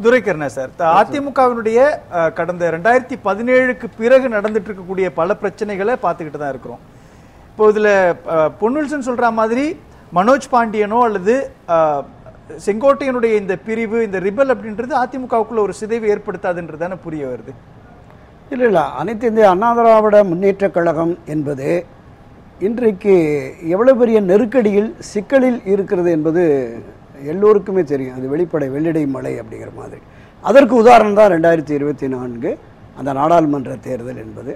Duraikanna sir, அதிமுகவினுடைய கடந்த 2017க்கு பிறகு நடந்துட்டு இருக்கக்கூடிய பல பிரச்சனைகளை பார்த்துக்கிட்டு தான் இருக்கிறோம். இப்போ இதுல பொன்னில்சன் சொல்ற மாதிரி மனோஜ் பாண்டியனோ அல்லது செங்கோட்டையனுடைய இந்த பிரிவு, இந்த ரிபல் அப்படின்றது அதிமுகவுக்குள்ள ஒரு சிதைவு ஏற்படுத்தாதுன்றதான புரிய வருது. இல்ல, அனைத்து இந்திய அண்ணா திராவிட முன்னேற்ற கழகம் என்பது இன்றைக்கு எவ்வளவு பெரிய நெருக்கடியில் சிக்கலில் இருக்கிறது என்பது எல்லோருக்குமே தெரியும். அது வெளிப்படை வெள்ளிடை மலை அப்படிங்கிற மாதிரி. அதற்கு உதாரணம் தான் 2024 அந்த நாடாளுமன்ற தேர்தல் என்பது.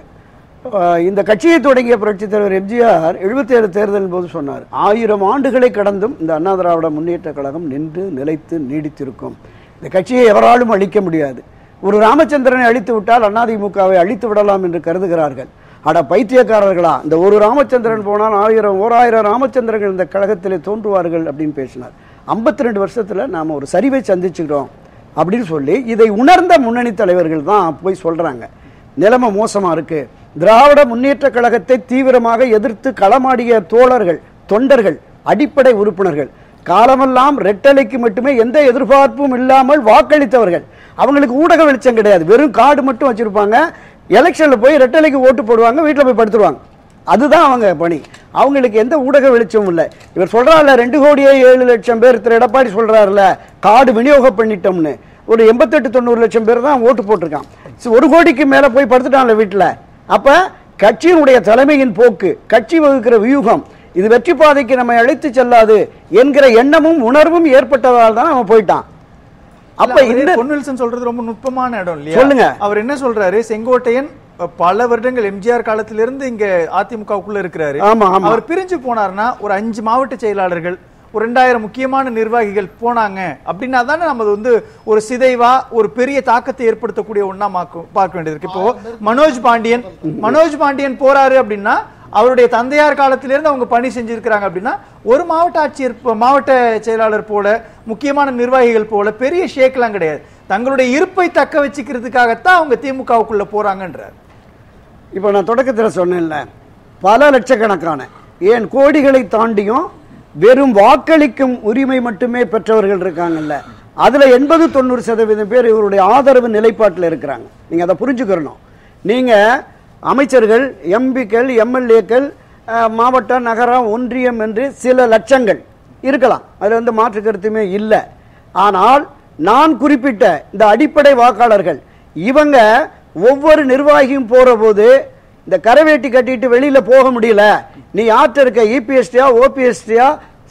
இந்த கட்சியை தொடங்கிய புரட்சித் தலைவர் எம்ஜிஆர் 77 தேர்தலின் போது சொன்னார், 1000 ஆண்டுகளை கடந்தும் இந்த அண்ணா திராவிட முன்னேற்ற கழகம் நின்று நிலைத்து நீடித்திருக்கும். இந்த கட்சியை எவராலும் அழிக்க முடியாது. ஒரு ராமச்சந்திரனை அழித்து விட்டால் அதிமுகவை அழித்து விடலாம் என்று கருதுகிறார்கள். அட பைத்தியக்காரர்களா, இந்த ஒரு ராமச்சந்திரன் போனால் 1000 ராமச்சந்திரர்கள் இந்த கழகத்திலே தோன்றுவார்கள் அப்படின்னு பேசினார். 52 வருஷத்துல நாம ஒரு சரிவை சந்திச்சுக்கிறோம் அப்படின்னு சொல்லி இதை உணர்ந்த முன்னணி தலைவர்கள் தான் போய் சொல்றாங்க, நிலைமை மோசமா இருக்கு. திராவிட முன்னேற்ற கழகத்தை தீவிரமாக எதிர்த்து களமாடிய தோழர்கள், தொண்டர்கள், அடிப்படை உறுப்பினர்கள், காலமெல்லாம் ரெட்டலைக்கு மட்டுமே எந்த எதிர்பார்ப்பும் இல்லாமல் வாக்களித்தவர்கள். அவங்களுக்கு ஊடக வெளிச்சம் கிடையாது, வெறும் கார்டு மட்டும் வச்சிருப்பாங்க. எலெக்ஷன்ல போய் ரெட்டலைக்கு ஓட்டு போடுவாங்க, வீட்டில் போய் படுத்துருவாங்க. அதுதான் அவங்க பணி. அவங்களுக்கு எந்த ஊடக வெளிச்சமும் இல்லை. இவர் சொல்றாருல 2,07,00,000 பேர், திரு எடப்பாடி சொல்றாருல கார்டு விநியோகம் பண்ணிட்டோம்னு. ஒரு 88-90 லட்சம் பேர் தான் ஓட்டு போட்டிருக்கான். 1 கோடிக்கு மேல போய் படுத்துட்டான்ல வீட்டில். அப்ப கட்சியினுடைய தலைமையின் போக்கு, கட்சி வகுக்கிற வியூகம், இது வெற்றி பாதைக்கு நம்மை அழைத்து செல்லாது என்கிற எண்ணமும் உணர்வும் ஏற்பட்டதால் தான் அவன் போயிட்டான். அப்ப இந்த பொன்னில்சன் சொல்றது ரொம்ப நுட்பமான இடம் இல்லையா? சொல்லுங்க. அவர் என்ன சொல்றாரு, செங்கோட்டையன் பல வருடங்கள் எம்ஜிஆர் காலத்திலிருந்து இங்க அதிமுகவுக்குள்ள இருக்கிறாரு. அவர் பிரிஞ்சு போனார்னா ஒரு 5 மாவட்ட செயலாளர்கள், ஒரு 2000 முக்கியமான நிர்வாகிகள் போனாங்க அப்படின்னா தானே நம்ம வந்து ஒரு சிதைவா ஒரு பெரிய தாக்கத்தை ஏற்படுத்தக்கூடிய ஒண்ணா பார்க்க வேண்டியது இருக்கு. இப்போ மனோஜ் பாண்டியன் போறாரு அப்படின்னா அவருடைய தந்தையார் காலத்திலிருந்து அவங்க பணி செஞ்சிருக்கிறாங்க அப்படின்னா ஒரு மாவட்ட ஆட்சியர், மாவட்ட செயலாளர் போல, முக்கியமான நிர்வாகிகள் போல பெரிய ஷேக்லாம் கிடையாது. தங்களுடைய இருப்பை தக்க வச்சுக்கிறதுக்காகத்தான் அவங்க திமுகவுக்குள்ள போறாங்கன்றார். இப்போ நான் தொடக்கத்தில் சொன்னேன்ல, பல லட்சக்கணக்கான, ஏன் கோடிகளை தாண்டியும் வெறும் வாக்களிக்கும் உரிமை மட்டுமே பெற்றவர்கள் இருக்காங்கல்ல, அதுல 80-90% பேர் இவருடைய ஆதரவு நிலைப்பாட்டில் இருக்கிறாங்க. நீங்க அதை புரிஞ்சுக்கணும். நீங்க அமைச்சர்கள், எம்பிக்கள், எம்எல்ஏக்கள், மாவட்ட, நகரம், ஒன்றியம் என்று சில லட்சங்கள் இருக்கலாம், அதுல வந்து மாற்று கருத்துமே இல்லை. ஆனால் நான் குறிப்பிட்ட இந்த அடிப்படை வாக்காளர்கள், இவங்க ஒவ்வொரு நிர்வாகியும் போற போது இந்த கரவேட்டி கட்டிட்டு வெளியில போக முடியல, நீ ஆற்ற இருக்க இபிஎஸ்டியா, ஓபிஎஸ்டியா,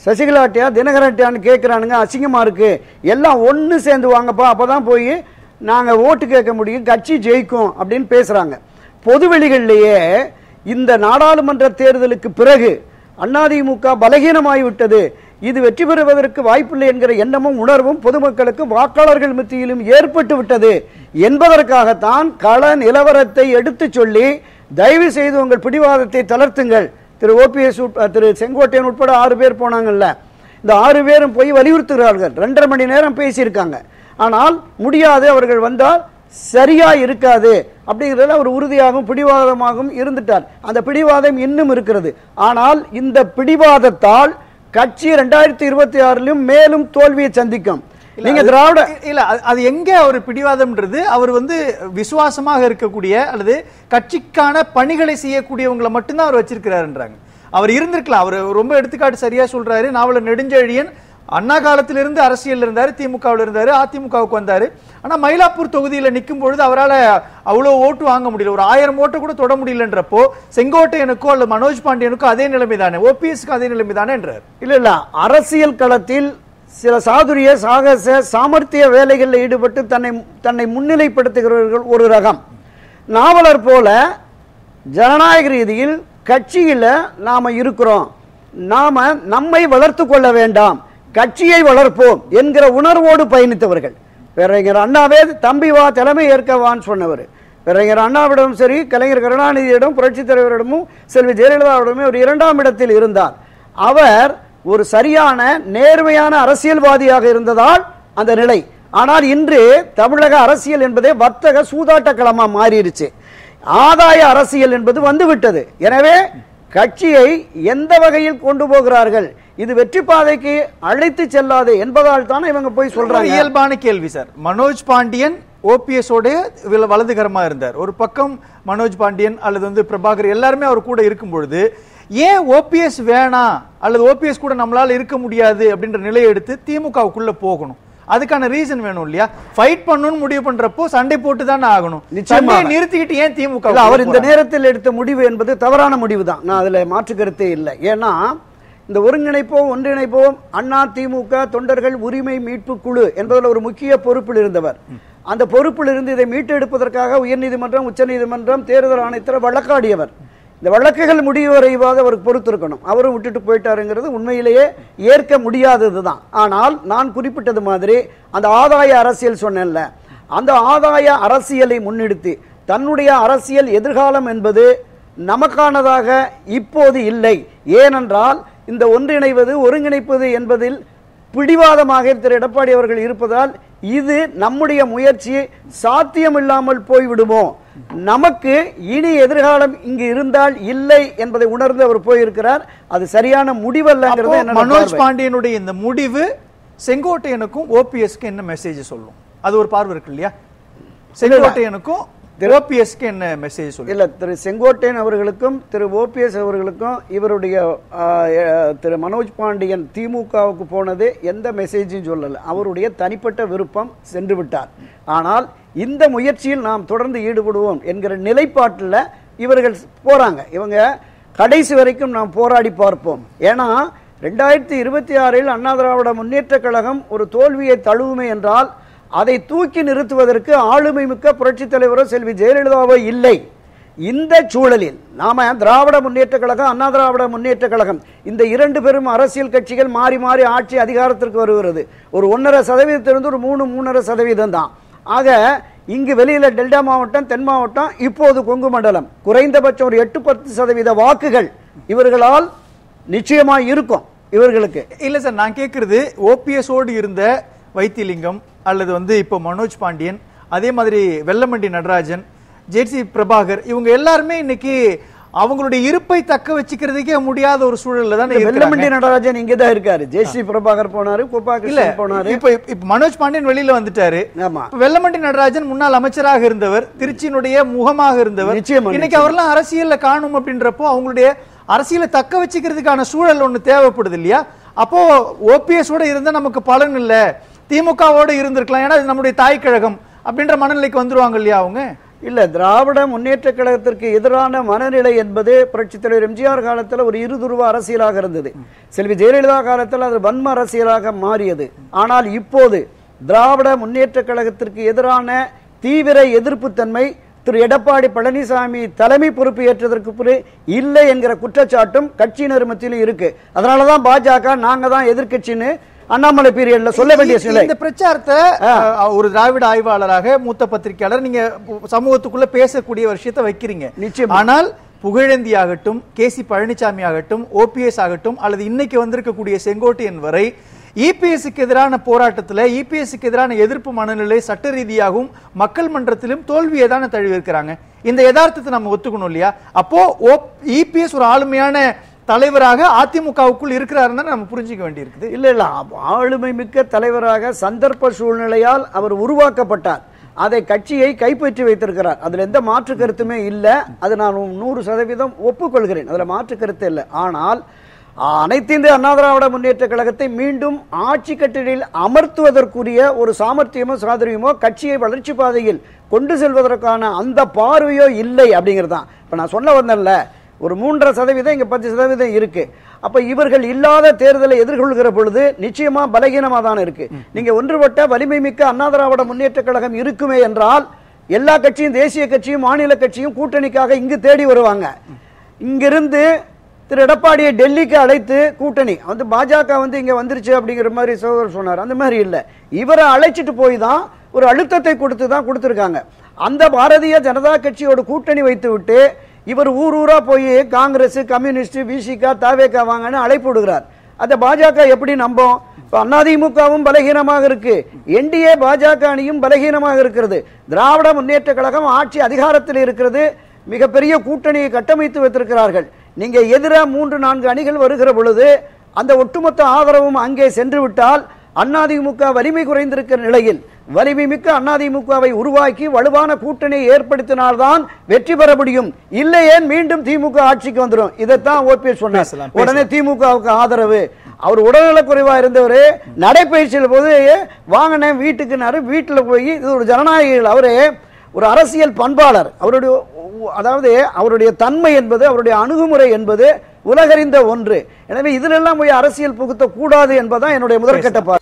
சசிகலாட்டியா, தினகரட்டியான்னு கேட்கிறானுங்க, அசிங்கமா இருக்கு, எல்லாம் ஒன்னு சேர்ந்து வாங்கப்பா, அப்பதான் போய் நாங்க ஓட்டு கேட்க முடியும், கட்சி ஜெயிக்கும் அப்படின்னு பேசுறாங்க. பொதுவெளிகளிலேயே இந்த நாடாளுமன்ற தேர்தலுக்கு பிறகு அதிமுக பலகீனமாகிவிட்டது, இது வெற்றி பெறுவதற்கு வாய்ப்பில்லை என்கிற எண்ணமும் உணர்வும் பொதுமக்களுக்கு வாக்காளர்கள் மத்தியிலும் ஏற்பட்டு விட்டது என்பதற்காகத்தான் கள நிலவரத்தை எடுத்து சொல்லி, தயவு செய்து உங்கள் பிடிவாதத்தை தளர்த்துங்கள். திரு ஓபிஎஸ், திரு செங்கோட்டையன் உட்பட 6 பேர் போனாங்கல்ல, இந்த 6 பேரும் போய் வலியுறுத்துகிறார்கள். 2.5 மணி நேரம் பேசியிருக்காங்க. ஆனால் முடியாது, அவர்கள் வந்தால் சரியா இருக்காது அப்படிங்கிறதுல ஒரு உறுதியாகவும் பிடிவாதமாகவும் இருந்துட்டார். அந்த பிடிவாதம் இன்னும் இருக்கிறது. ஆனால் இந்த பிடிவாதத்தால் கட்சி 2026 மேலும் தோல்வியை சந்திக்கும். நீங்க திராவிட இல்ல, அது எங்க ஒரு பிடிவாதம்ன்றது, அவர் வந்து விசுவாசமாக இருக்கக்கூடிய அல்லது கட்சிக்கான பணிகளை செய்யக்கூடியவங்களை மட்டும்தான் அவர் வச்சிருக்கிறாருன்றாங்க. அவர் இருந்திருக்கலாம், அவர் ரொம்ப எடுத்துக்காட்டு சரியா சொல்றாரு. நாவலர் நெடுஞ்செழியன் அண்ணா காலத்திலிருந்து அரசியல் இருந்தாரு, திமுகவில் இருந்தாரு, அதிமுகவுக்கு வந்தாரு. ஆனா மயிலாப்பூர் தொகுதியில நிற்கும் பொழுது அவரால் அவ்வளவு ஓட்டு வாங்க முடியல, ஒரு 1000 ஓட்டு கூட தொட முடியலன்றப்போ செங்கோட்டையனுக்கோ அல்லது மனோஜ் பாண்டியனுக்கோ அதே நிலைமை தானே, ஓபிஎஸ்க்கு அதே நிலைமை தானே என்றார். இல்ல, அரசியல் களத்தில் சில சாதுரிய, சாகச, சாமர்த்திய வேலைகளில் ஈடுபட்டு தன்னை முன்னிலைப்படுத்துகிறவர்கள் ஒரு ரகம். நாவலர் போல ஜனநாயக ரீதியில் கட்சியில நாம இருக்கிறோம், நாம நம்மை வளர்த்து கொள்ள வேண்டாம், கட்சியை வளர்ப்போம் என்கிற உணர்வோடு பயணித்தவர்கள். பேரறிஞர் அண்ணாவே தம்பி வா தலைமை ஏற்கவான்னு சொன்னவர். பேரறிஞர் அண்ணாவிடமும் சரி, கலைஞர் கருணாநிதியிடம், புரட்சித் தலைவரிடமும் செல்வி ஜெயலலிதாவிடமும் ஒரு 2ஆம் இடத்தில் இருந்தார். அவர் ஒரு சரியான நேர்மையான அரசியல்வாதியாக இருந்ததால் அந்த நிலை. ஆனால் இன்று தமிழக அரசியல் என்பதே வர்த்தக சூதாட்ட களமா மாறிடுச்சு. ஆதாய அரசியல் என்பது வந்துவிட்டது. எனவே கட்சியை எந்த வகையில் கொண்டு போகிறார்கள், இது வெற்றி பாதைக்கு அழைத்து செல்லாது என்பதால் தான் இவங்க போய் சொல்றாங்க. இயல்பான கேள்வி சார். மனோஜ் பாண்டியன் ஓபிஎஸ் உடைய வலதுகரமா இருந்தார். ஒரு பக்கம் மனோஜ் பாண்டியன் அல்லது பிரபாகர் எல்லாருமே அவர் கூட இருக்கும் பொழுது ஏன் ஓபிஎஸ் வேணாம் அல்லது ஓபிஎஸ் கூட நம்மளால இருக்க முடியாது அப்படின்ற நிலையை எடுத்து திமுகவுக்குள்ள போகணும்? அதுக்கான ரீசன் வேணும் இல்லையா? ஃபைட் பண்ணணும்னு முடிவு பண்றப்போ சண்டை போட்டு தானே ஆகணும். நிறுத்திக்கிட்டு ஏன் திமுக? அவர் இந்த நேரத்தில் எடுத்த முடிவு என்பது தவறான முடிவு தான். நான் அதுல மாற்று கருத்தே இல்லை. ஏன்னா இந்த ஒன்றிணைப்போம் அண்ணா திமுக தொண்டர்கள் உரிமை மீட்பு குழு என்பதில் ஒரு முக்கிய பொறுப்பில் இருந்தவர். அந்த பொறுப்பில் இருந்து இதை மீட்டெடுப்பதற்காக உயர்நீதிமன்றம், உச்சநீதிமன்றம், தேர்தல் ஆணையத்தில் வழக்காடியவர். இந்த வழக்குகள் முடிவடைவாத அவருக்கு பொறுத்திருக்கணும். அவரும் விட்டுட்டு போயிட்டாருங்கிறது உண்மையிலேயே ஏற்க முடியாததுதான். ஆனால் நான் குறிப்பிட்டது மாதிரி அந்த ஆதாய அரசியல் சொன்னேன்ல, அந்த ஆதாய அரசியலை முன்னிறுத்தி தன்னுடைய அரசியல் எதிர்காலம் என்பது நமக்கானதாக இப்போது இல்லை. ஏனென்றால் இந்த ஒருங்கிணைப்பது என்பதில் பிடிவாதமாக திரு எடப்பாடி அவர்கள் இருப்பதால் இது நம்முடைய முயற்சி சாத்தியமில்லாமல் போய்விடுமோ, நமக்கு இனி எதிர்காலம் இங்கு இருந்தால் இல்லை என்பதை உணர்ந்து அவர் போயிருக்கிறார். அது சரியான முடிவல்ல. மனோஜ் பாண்டியனுடைய இந்த முடிவு செங்கோட்டையனுக்கும் ஓபிஎஸ்க்கு என்ன மெசேஜ் சொல்லும்? அது ஒரு பார்வை இருக்கு இல்லையா? செங்கோட்டையனுக்கும் ஓபிஎஸ்க்கு என்ன மெசேஜ் சொல்லும்? இல்ல, திரு செங்கோட்டையன் அவர்களுக்கும் திரு ஓபிஎஸ் அவர்களுக்கும் இவருடைய திரு மனோஜ் பாண்டியன் திமுகவுக்கு போனது எந்த மெசேஜும் சொல்லல. அவருடைய தனிப்பட்ட விருப்பம் சென்று விட்டார். ஆனால் இந்த முயற்சியில் நாம் தொடர்ந்து ஈடுபடுவோம் என்கிற நிலைப்பாட்டில் இவர்கள் போறாங்க. இவங்க கடைசி வரைக்கும் நாம் போராடி பார்ப்போம். ஏன்னா 2026 அண்ணா திராவிட முன்னேற்ற கழகம் ஒரு தோல்வியை தழுவுமே என்றால் அதை தூக்கி நிறுத்துவதற்கு ஆளுமை மிக்க புரட்சி தலைவரோ செல்வி ஜெயலலிதாவோ இல்லை. இந்த சூழலில் நாம திராவிட முன்னேற்ற கழகம், அண்ணா திராவிட முன்னேற்ற கழகம் இந்த இரண்டு பெரும் அரசியல் கட்சிகள் மாறி மாறி ஆட்சி அதிகாரத்திற்கு வருகிறது. ஒரு 1.5% ஒரு 3.5% தான். ஆக இங்கு வெளியில டெல்டா மாவட்டம், தென் மாவட்டம், இப்போது கொங்கு மண்டலம் குறைந்தபட்சம் ஒரு 8-10% வாக்குகள் இவர்களால் நிச்சயமா இருக்கும். இவர்களுக்கு இல்ல சார், நான் கேட்கிறது ஓபிஎஸ் ஓடு இருந்த வைத்திலிங்கம் அல்லது இப்போ மனோஜ் பாண்டியன், அதே மாதிரி வெல்லமண்டி நடராஜன், ஜேசி பிரபாகர், இவங்க எல்லாருமே இன்னைக்கு அவங்களுடைய இருப்பை தக்க வச்சுக்கிறதுக்கே முடியாத ஒரு சூழல்ல தான். வெல்லமண்டி நடராஜன் இங்க தான் இருக்காரு. ஜேசி பிரபாகர் போனாரு, போனாரு. இப்ப மனோஜ் பாண்டியன் வெளியில வந்துட்டாரு. வெல்லமண்டி நடராஜன் முன்னாள் அமைச்சராக இருந்தவர், திருச்சியினுடைய முகமாக இருந்தவர். இன்னைக்கு அவர்லாம் அரசியல்ல காணும் அப்படின்றப்போ அவங்களுடைய அரசியலை தக்க வச்சுக்கிறதுக்கான சூழல் ஒண்ணு தேவைப்படுது இல்லையா? அப்போ ஓபிஎஸ் ஓட இருந்தா நமக்கு பலன் இல்ல, திமுகவோட இருந்திருக்கலாம், ஏன்னா நம்முடைய தாய் கழகம் அப்படின்ற மனநிலைக்கு வந்துருவாங்க இல்லையா அவங்க? இல்ல, திராவிட முன்னேற்ற கழகத்திற்கு எதிரான மனநிலை என்பது புரட்சித் தலைவர் எம்ஜிஆர் காலத்தில் ஒரு இருதுருவ அரசியலாக இருந்தது. செல்வி ஜெயலலிதா காலத்தில் அது வன்ம அரசியலாக மாறியது. ஆனால் இப்போது திராவிட முன்னேற்ற கழகத்திற்கு எதிரான தீவிர எதிர்ப்பு தன்மை திரு எடப்பாடி பழனிசாமி தலைமை பொறுப்பு ஏற்றதற்கு இல்லை என்கிற குற்றச்சாட்டும் கட்சியினர் மத்தியிலும் இருக்கு. அதனாலதான் பாஜக நாங்க தான் எதிர்கட்சின்னு அண்ணாமலை பீரியட்ல சொல்ல வேண்டிய சிலை. இந்த பிரச்சாரத்தை ஒரு திராவிட ஆய்வாளராக, மூத்த பத்திரிகையாளர், நீங்க சமூகத்துக்குள்ள பேசக்கூடிய விஷயத்தை வைக்கிறீங்க. நிச்சயம். ஆனால் புகழேந்தி ஆகட்டும், கேசி பழனிசாமி ஆகட்டும், ஓபிஎஸ் ஆகட்டும், அல்லது இன்னைக்கு வந்திருக்கக்கூடிய செங்கோட்டையன் வரை இபிஎஸ்க்கு எதிரான போராட்டத்தில், இபிஎஸ்க்கு எதிரான எதிர்ப்பு மனநிலை சட்ட ரீதியாகவும் மக்கள் மன்றத்திலும் தோல்வியை தானே தழுவிருக்கிறாங்க. இந்த யதார்த்தத்தை நம்ம ஒத்துக்கணும் இல்லையா? அப்போ இபிஎஸ் ஒரு ஆளுமையான தலைவராக அதிமுகவுக்குள் இருக்கிறாருன்னு நம்ம புரிஞ்சுக்க வேண்டியிருக்குது. இல்ல, ஆளுமை மிக்க தலைவராக சந்தர்ப்ப சூழ்நிலையால் அவர் உருவாக்கப்பட்டார். அதை கட்சியை கைப்பற்றி வைத்திருக்கிறார். அதுல எந்த மாற்று கருத்துமே இல்லை. அது நான் 100% ஒப்புக்கொள்கிறேன். அதுல மாற்று கருத்து இல்லை. ஆனால் அனைத்து இந்திய அண்ணா திராவிட முன்னேற்ற கழகத்தை மீண்டும் ஆட்சி கட்டிலில் அமர்த்துவதற்குரிய ஒரு சாமர்த்தியமோ சாதுரியமோ கட்சியை வளர்ச்சி பாதையில் கொண்டு செல்வதற்கான அந்த பார்வையோ இல்லை அப்படிங்கிறதான். இப்ப நான் சொல்ல வந்தேன்ல, ஒரு 3.5% இங்க 10% இருக்கு. அப்ப இவர்கள் இல்லாத தேர்தலை எதிர்கொள்கிற பொழுது நிச்சயமா பலகீனமா தான் இருக்கு. நீங்க ஒன்றுபட்ட வலிமை மிக்க அண்ணா திராவிட முன்னேற்ற கழகம் இருக்குமே என்றால் எல்லா கட்சியும், தேசிய கட்சியும் மாநில கட்சியும் கூட்டணிக்காக இங்கு தேடி வருவாங்க. இங்கிருந்து திரு எடப்பாடியை டெல்லிக்கு அழைத்து கூட்டணி பாஜக இங்க வந்துருச்சு அப்படிங்கிற மாதிரி சகோதரர் சொன்னார். அந்த மாதிரி இல்ல, இவரை அழைச்சிட்டு போய் தான் ஒரு அழுத்தத்தை கொடுத்து தான் கொடுத்திருக்காங்க. அந்த பாரதிய ஜனதா கட்சியோட கூட்டணி வைத்து விட்டு இவர் ஊர் ஊரா போய் காங்கிரஸ், கம்யூனிஸ்ட், விசிகா, தாவேகா வாங்கன்னு அழைப்பு விடுகிறார். அந்த பாஜக எப்படி நம்பும்? அதிமுகவும் பலகீனமாக இருக்கு, என்டிஏ பாஜக அணியும் பலகீனமாக இருக்கிறது, திராவிட முன்னேற்ற கழகம் ஆட்சி அதிகாரத்தில் இருக்கிறது, மிகப்பெரிய கூட்டணியை கட்டமைத்து வைத்திருக்கிறார்கள். நீங்க எதிர 3-4 அணிகள் வருகிற பொழுது அந்த ஒட்டுமொத்த ஆதரவும் அங்கே சென்று விட்டால் அதிமுக வலிமை குறைந்திருக்கிற நிலையில் வலிமை மிக்க அதிமுகவை உருவாக்கி வலுவான கூட்டணியை ஏற்படுத்தினால்தான் வெற்றி பெற முடியும். இல்லையே மீண்டும் திமுக ஆட்சிக்கு வந்துடும். இதைத்தான் ஓபிஎஸ் சொன்னார். உடனே திமுகவுக்கு ஆதரவு. அவர் உடல்நலக்குறைவா இருந்தவரு நடைபயிற்சியில் போது வாங்கின வீட்டுக்குனாரு. வீட்டில் போய் இது ஒரு ஜனநாயகிகள். அவரு ஒரு அரசியல் பண்பாளர். அவருடைய அதாவது அவருடைய தன்மை என்பது அவருடைய அணுகுமுறை என்பது உலகறிந்த ஒன்று. எனவே இதிலெல்லாம் போய் அரசியல் புகுத்த கூடாது என்பதுதான் என்னுடைய முதற்கட்ட பார்வை.